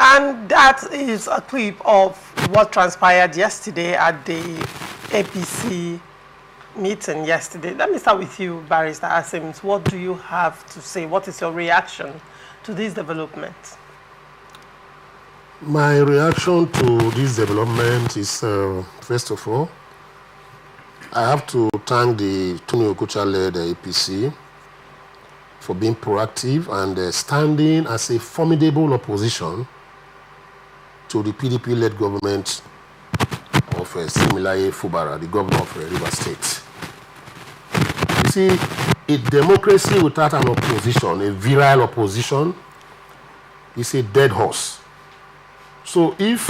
And that is a clip of what transpired yesterday at the APC meeting yesterday. Let me start with you, Barrister Asims. What do you have to say? What is your reaction to this development? My reaction to this development is, first of all, I have to thank the Okocha-led APC for being proactive and standing as a formidable opposition to the PDP-led government of Similaye Fubara, the governor of Rivers State. You see, a democracy without an opposition, a virile opposition, is a dead horse. So if,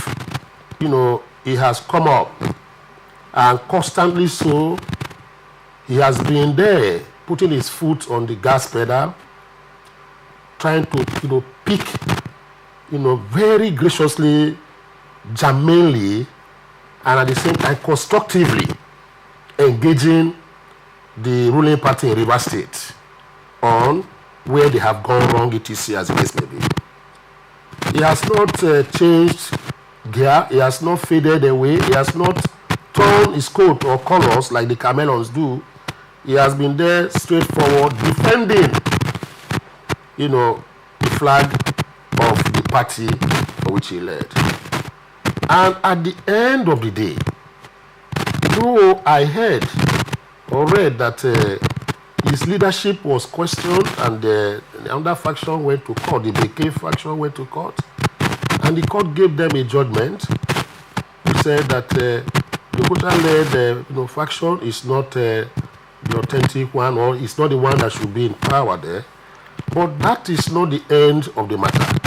he has come up and constantly so, he has been there, putting his foot on the gas pedal, trying to, pick, very graciously, germanely, and at the same time constructively engaging the ruling party in Rivers State on where they have gone wrong, etc., as the case may be. He has not changed gear, he has not faded away, he has not torn his coat or colors like the chameleons do. He has been there straightforward, defending, the flag of the party for which he led. And at the end of the day, though I heard or read that his leadership was questioned and the other faction went to court, the BK faction went to court, and the court gave them a judgment which said that the Okocha-led faction is not the authentic one, or it's not the one that should be in power there. But that is not the end of the matter.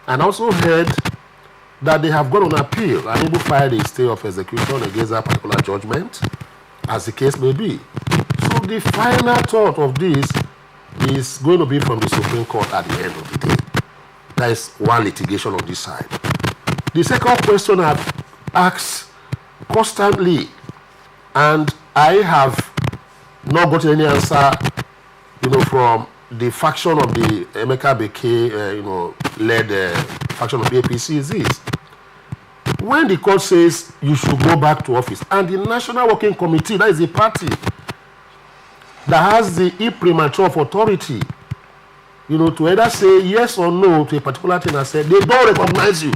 And I also heard that they have gone on appeal and even filed a stay of execution against that particular judgment, as the case may be. So the final thought of this is going to be from the Supreme Court at the end of the day. That is one litigation on this side. The second question I've asked constantly, and I have not got any answer, from the faction of the Emeka Beke, led faction of the APC is this. When the court says you should go back to office, and the National Working Committee, that is a party that has the imprimatur of authority, to either say yes or no to a particular thing, and say they don't recognize you.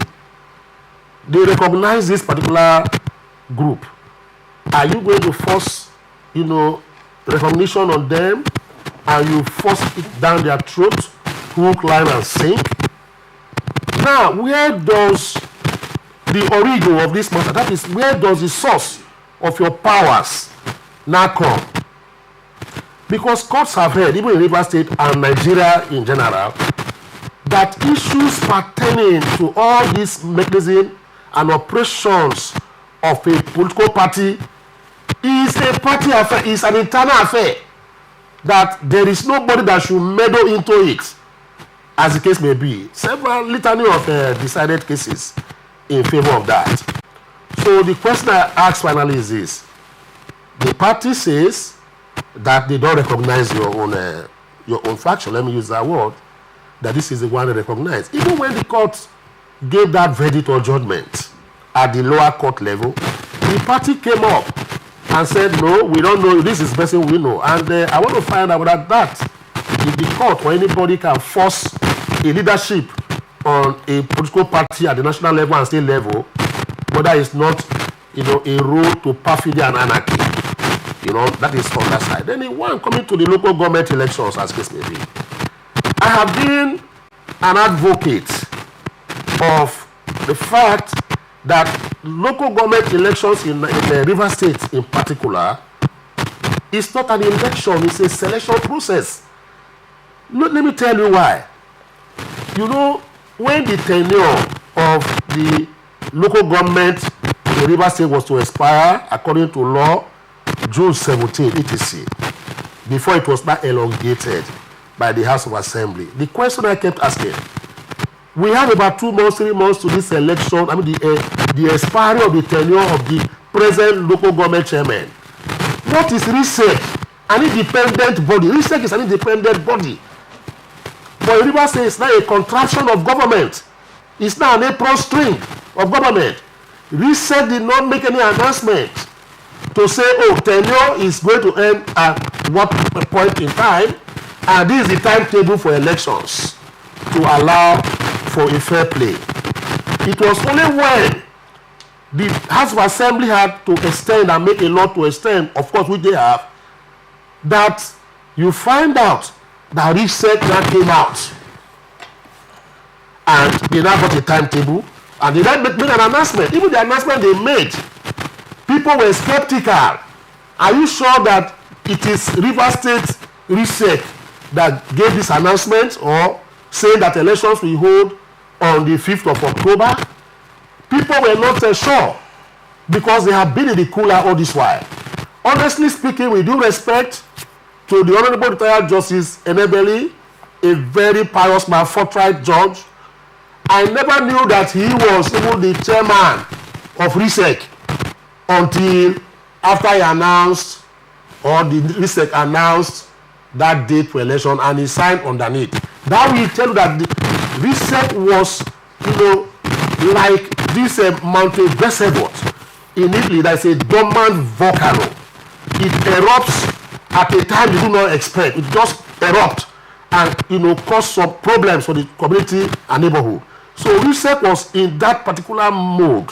They recognize this particular group. Are you going to force, recognition on them, and you force it down their throat, hook, line, and sink? Now, where does the origin of this matter, that is, where does the source of your powers now come? Because courts have heard, even in Rivers State and Nigeria in general, that issues pertaining to all these mechanisms and operations of a political party is a party affair, is an internal affair, that there is nobody that should meddle into it, as the case may be. Several litany of decided cases in favor of that. So the question I ask finally is this. The party says that they don't recognize your own faction, let me use that word, that this is the one they recognize. Even when the court gave that verdict or judgment at the lower court level, the party came up and said, no, we don't know, this is the person we know. And I want to find out that if the court or anybody can force a leadership on a political party at the national level and state level, whether it's not, a road to perfidy and anarchy. That is from that side. Then the one coming to the local government elections, as case may be. I have been an advocate of the fact that local government elections in Rivers State in particular is not an election, it's a selection process. Let me tell you why. When the tenure of the local government in Rivers State was to expire, according to law, June 17, etc., before it was not elongated by the House of Assembly, the question I kept asking, we have about 2 months, 3 months to this election, the expiry of the tenure of the present local government chairman. What is research? An independent body. Research is an independent body. But Rivers State is now a contraction of government. It's now an April string of government. RISEC did not make any announcement to say, oh, tenure is going to end at what point in time, and this is the timetable for elections to allow for a fair play. It was only when the House of Assembly had to extend and make a law to extend, of course, which they have, that you find out that RISEC that came out and they now got a timetable and they then made an announcement. Even the announcement they made, people were skeptical. Are you sure that it is Rivers State RISEC that gave this announcement, or saying that elections will hold on the 5th of October? People were not sure because they have been in the cooler all this while. Honestly speaking, with due respect to the Honorable Retired Justice Enebeli, a very pious man, forthright judge, I never knew that he was even the chairman of RISEC until after he announced, or the RISEC announced that date for election, and he signed underneath. That will tell you that the RISEC was, like this Mount Vesuvius in Italy. That's a dormant volcano. It erupts at a time you do not expect. It just erupts and cause some problems for the community and neighborhood. So RISEC was in that particular mode,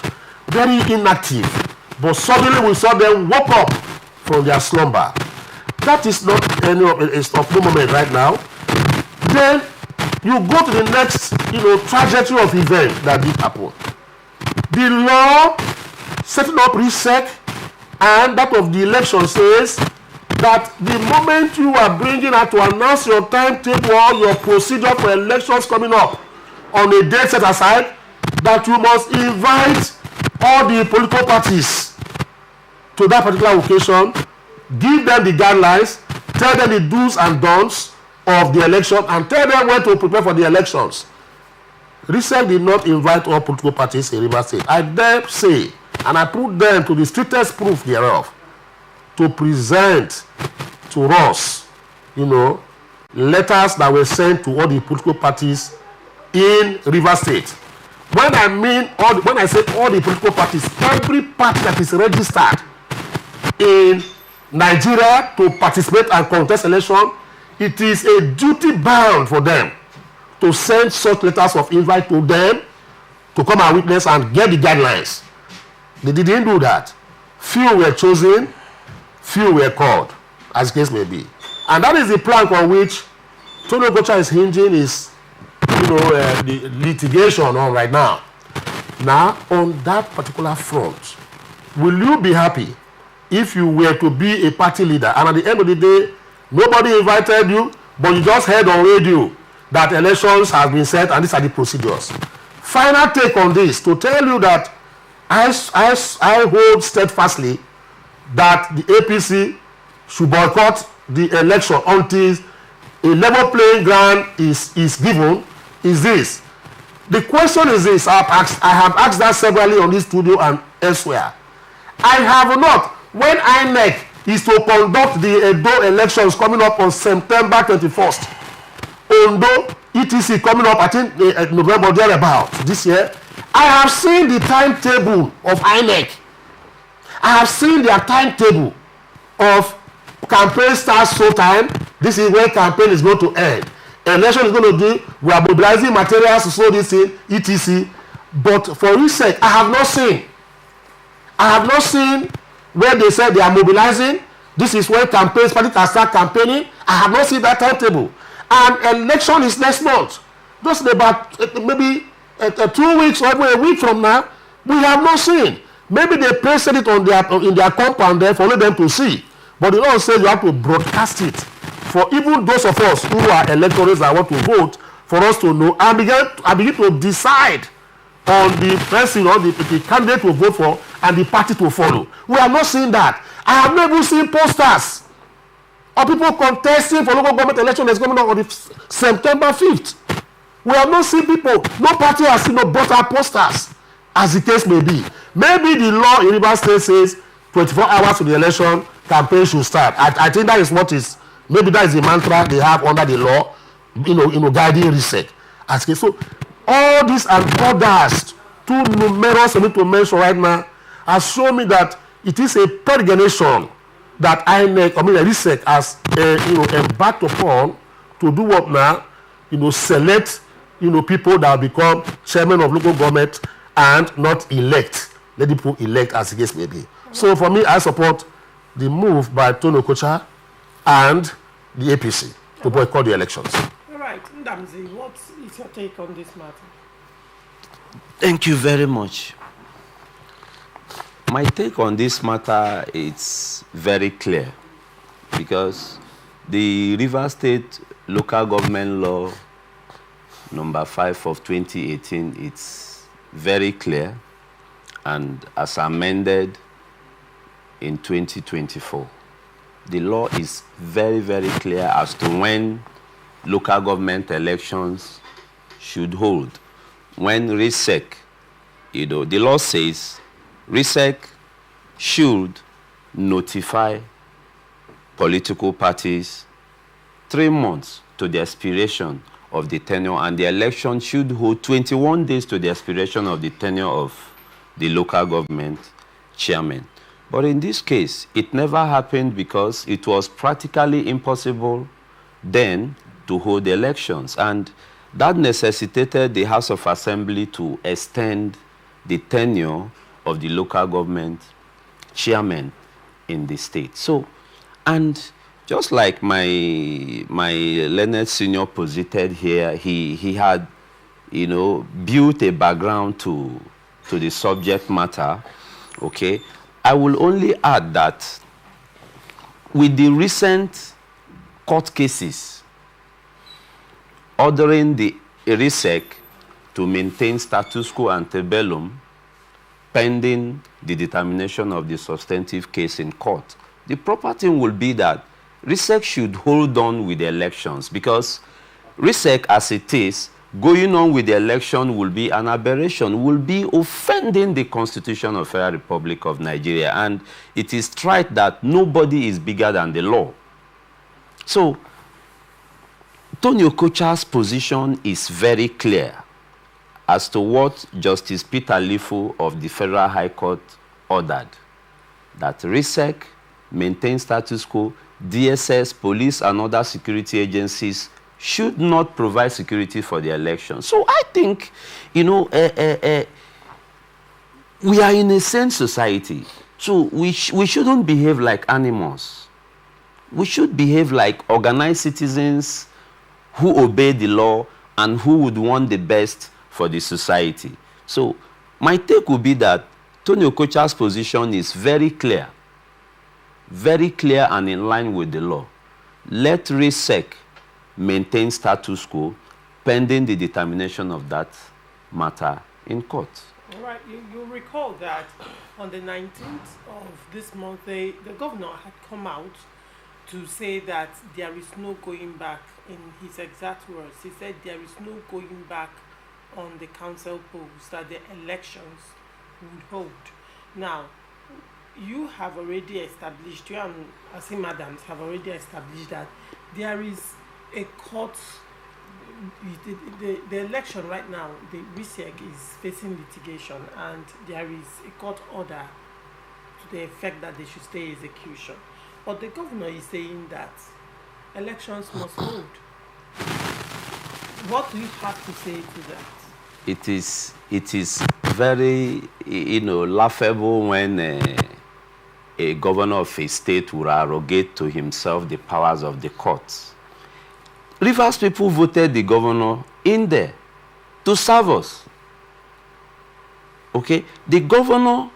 very inactive. But suddenly we saw them woke up from their slumber. That is not of no moment right now. Then you go to the next, trajectory of events that did happen. The law setting up RISEC and that of the election says that the moment you are bringing out to announce your timetable or your procedure for elections coming up on a date set aside, that you must invite all the political parties to that particular occasion, give them the guidelines, tell them the do's and don'ts of the election, and tell them when to prepare for the elections. RISEC did not invite all political parties in Rivers State. I dare say, and I put them to the strictest proof thereof, to present to us, letters that were sent to all the political parties in Rivers State. When I say all the political parties, every party that is registered in Nigeria to participate and contest election, it is a duty bound for them to send such letters of invite to them to come and witness and get the guidelines. They didn't do that. Few were chosen, few were called, as the case may be. And that is the plank on which Tony Okocha is hinging his the litigation on right now. Now, on that particular front, will you be happy if you were to be a party leader and at the end of the day, nobody invited you, but you just heard on radio that elections have been set and these are the procedures? Final take on this, to tell you that I hold steadfastly that the APC should boycott the election until a level playing ground is given. Is this. The question is this, I have asked that severally on this studio and elsewhere. I have not. When INEC is to conduct the Edo elections coming up on September 21st, Ondo, ETC coming up, I think November thereabout this year, I have seen the timetable of INEC. I have seen their timetable of campaign starts so time. This is where campaign is going to end. Election is going to do, we are mobilizing materials to sow this in, etc. But for RISEC, I have not seen where they said they are mobilizing. This is when campaigns, parties can start campaigning. I have not seen that timetable. And election is next month. Just about maybe 2 weeks or a week from now, we have not seen. Maybe they pasted it on in their compound there for them to see. But the law says you have to broadcast it for even those of us who are electors that want to vote, for us to know and begin to decide on the person or the candidate to vote for and the party to follow. We have not seen that. I have never seen posters of people contesting for local government election that's coming up on the September 5th. We have not seen people, no party has seen no brought out posters, as the case may be. Maybe the law in Rivers State says 24 hours to the election, campaign should start. I think that is what is, maybe that is the mantra they have under the law, guiding RISEC. So All these and others, too numerous for me to mention right now, has shown me that it is a peregrination that RISEC has embarked upon to do what now? Select people that will become chairman of local government and not elect. Let the people elect as the case may be. So for me, I support the move by Tony Okocha and the APC to boycott the elections. All right, Ndamzi, what is your take on this matter? Thank you very much. My take on this matter is very clear because the Rivers State Local Government Law number 5 of 2018, it's very clear, and as amended in 2024. The law is very, very clear as to when local government elections should hold. When RISEC, the law says RISEC should notify political parties 3 months to the expiration of the tenure, and the election should hold 21 days to the expiration of the tenure of the local government chairman. But in this case, it never happened because it was practically impossible then to hold elections, and that necessitated the House of Assembly to extend the tenure of the local government chairman in the state. So, and just like my learned senior posited here, he had, built a background to the subject matter, okay? I will only add that with the recent court cases ordering the RISEC to maintain status quo ante bellum pending the determination of the substantive case in court, the proper thing will be that RISEC should hold on with the elections, because RISEC as it is, going on with the election will be an aberration, will be offending the Constitution of the Federal Republic of Nigeria, and it is right that nobody is bigger than the law. So, Tony Okocha's position is very clear as to what Justice Peter Lifu of the Federal High Court ordered, that RISEC maintain status quo, DSS, police, and other security agencies should not provide security for the election. So I think, we are in a sane society. So we shouldn't behave like animals. We should behave like organized citizens who obey the law and who would want the best for the society. So my take would be that Tony Okocha's position is very clear and in line with the law. Let RISEC maintain status quo pending the determination of that matter in court. All right, you recall that on the 19th of this month, the governor had come out to say that there is no going back, in his exact words. He said there is no going back on the council polls, that the elections would hold. Now, you have already established, you and Asim Adams have already established that there is a court, the election right now, the RISEC is facing litigation, and there is a court order to the effect that they should stay execution. But the governor is saying that elections must hold. What do you have to say to that? It is very, laughable when a governor of a state will arrogate to himself the powers of the courts. Rivers people voted the governor in there to serve us. Okay? The governor,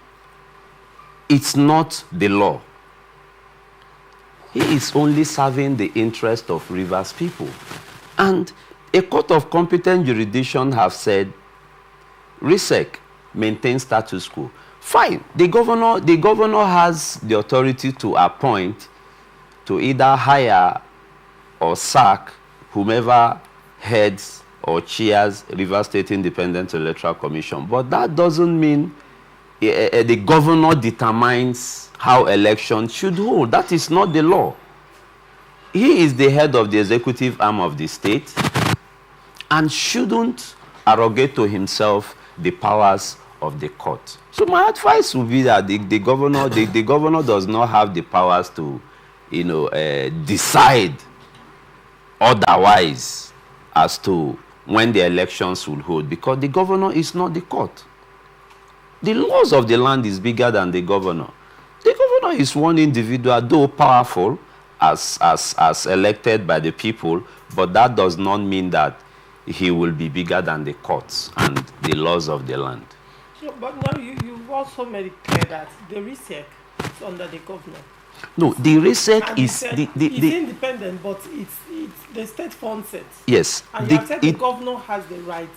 it's not the law. He is only serving the interest of Rivers people. And a court of competent jurisdiction have said, RISEC maintain status quo. Fine. The governor has the authority to appoint, to either hire or sack whomever heads or chairs Rivers State Independent Electoral Commission. But that doesn't mean the governor determines how elections should hold. That is not the law. He is the head of the executive arm of the state and shouldn't arrogate to himself the powers of the court. So my advice would be that the governor does not have the powers to, decide otherwise as to when the elections will hold, because the governor is not the court. The laws of the land is bigger than the governor. The governor is one individual, though powerful as elected by the people, but that does not mean that he will be bigger than the courts and the laws of the land. So, but now you've also made it clear that the RISEC is under the governor. No, the RISEC is it's independent, but it's the state funds it. Yes. And you have said the governor has the right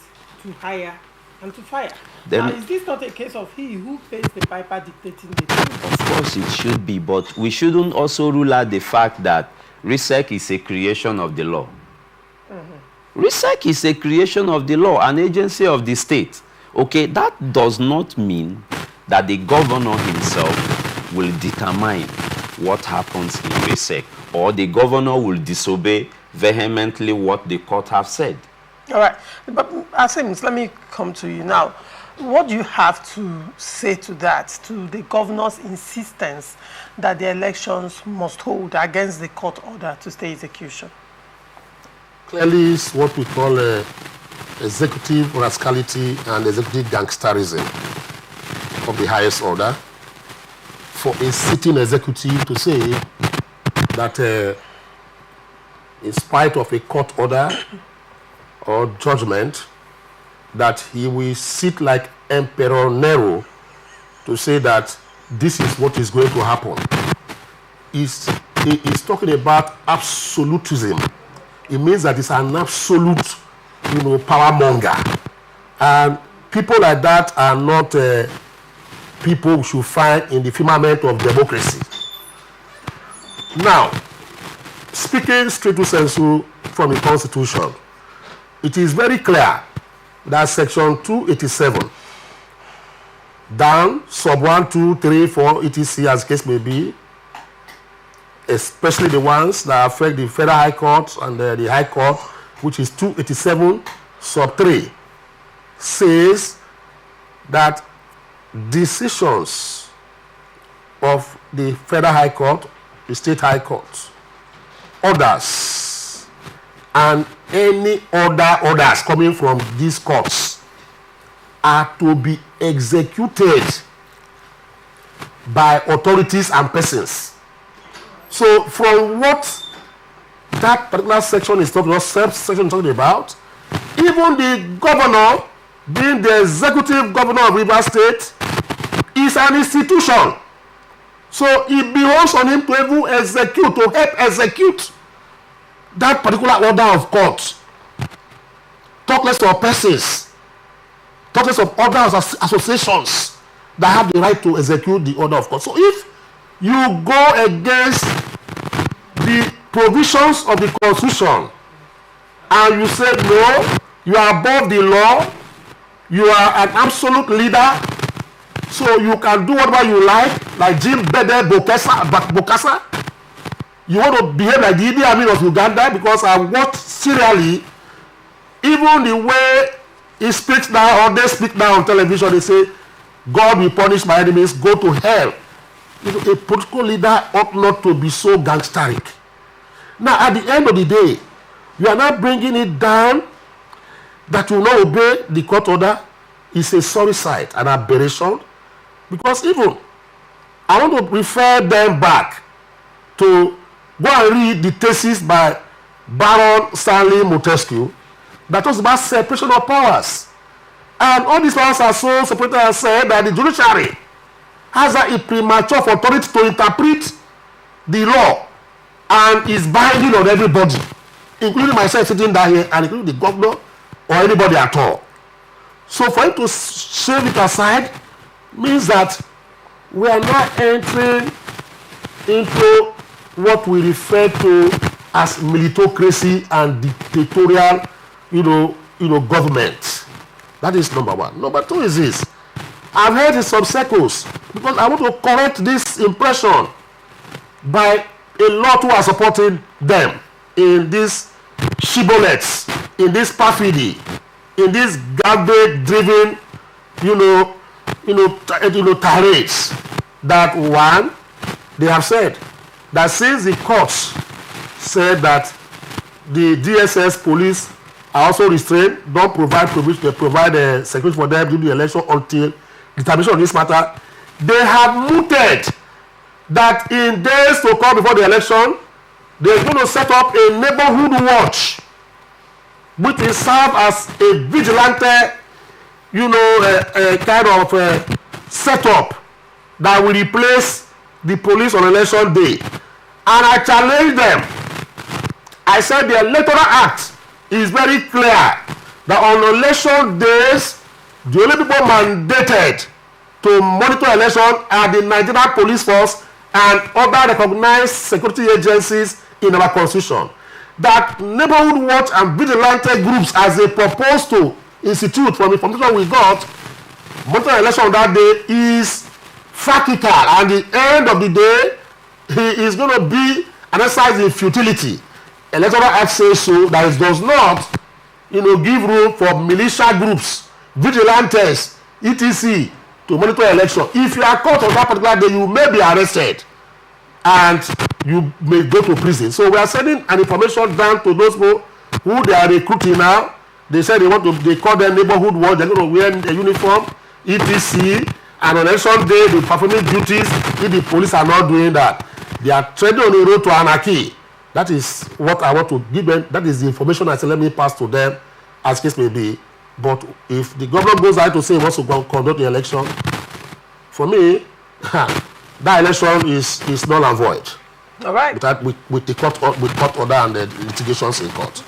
to hire and to fire. Now, is this not a case of he who pays the piper dictating the tune? Of course it should be, but we shouldn't also rule out the fact that RISEC is a creation of the law. RISEC is a creation of the law, an agency of the state. Okay, that does not mean that the governor himself will determine what happens in RISEC, or the governor will disobey vehemently what the court have said. All right, but Asims, let me come to you now. What do you have to say to that, to the governor's insistence that the elections must hold against the court order to stay execution? Clearly, it's what we call executive rascality and executive gangsterism of the highest order for a sitting executive to say that in spite of a court order or judgment, that he will sit like Emperor Nero to say that this is what is going to happen. He is talking about absolutism. It means that it's an absolute, power monger. And people like that are not people we should find in the firmament of democracy. Now, speaking stricto sensu from the Constitution, it is very clear that Section 287, down, sub 1, 2, 3, 4, etc., as case may be, especially the ones that affect the Federal High Court and the High Court, which is 287, sub 3, says that decisions of the Federal High Court, the State High Court, orders, and any other orders coming from these courts are to be executed by authorities and persons. So from what that particular section is talking about, even the governor, being the executive governor of Rivers State, is an institution. So it belongs on him to help execute that particular order of court. Talk less of persons, talk less of other associations that have the right to execute the order of court. So if you go against the provisions of the Constitution and you say no, you are above the law, you are an absolute leader, so you can do whatever you like Jim Bede Bokassa. You want to behave like the Idi Amin of Uganda, because I watch serially, even the way he speaks now or they speak now on television, they say, God will punish my enemies, go to hell. A political leader ought not to be so gangsteric. Now, at the end of the day, you are not bringing it down that you will not obey the court order. It's a sorry sight, an aberration. Because even, I want to refer them back to go and read the thesis by Baron Stanley Montesquieu that talks about separation of powers. And all these powers are so separated and said that the judiciary has a premature authority to interpret the law and is binding on everybody, including myself sitting down here and including the governor or anybody at all. So for him to shave it aside means that we are not entering into what we refer to as militocracy and dictatorial, government. That is number one. Number two is this. I've heard in some circles, because I want to correct this impression by a lot who are supporting them in these shibboleths, in this perfidy, in these garbage-driven, tirades. That one, they have said that since the courts said that the DSS police are also restrained, don't provide provision, they provide security for them during the election until determination on this matter. They have mooted that in days to come before the election, they're going to set up a neighborhood watch, which will serve as a vigilante, kind of setup that will replace the police on election day. And I challenge them. I said the Electoral Act is very clear that on election days, the only people mandated to monitor election are the Nigerian Police Force and other recognized security agencies in our constitution. That neighborhood watch and vigilante groups, as they propose to institute from information we got, monitor election on that day is factual, and the end of the day, he is going to be an exercise in futility. Electoral Act says so, that it does not, give room for militia groups, vigilantes, etc., to monitor election. If you are caught on that particular day, you may be arrested and you may go to prison. So we are sending an information down to those people who they are recruiting now. They said they call them neighborhood watch, they're going to wear a uniform, etc., and on election day, they're performing duties. If the police are not doing that, they are treading on the road to anarchy. That is what I want to give them. That is the information I said, let me pass to them, as case may be. But if the government goes out to say he wants to conduct the election, for me, that election is null and void. All right. With the court order and the litigations in court.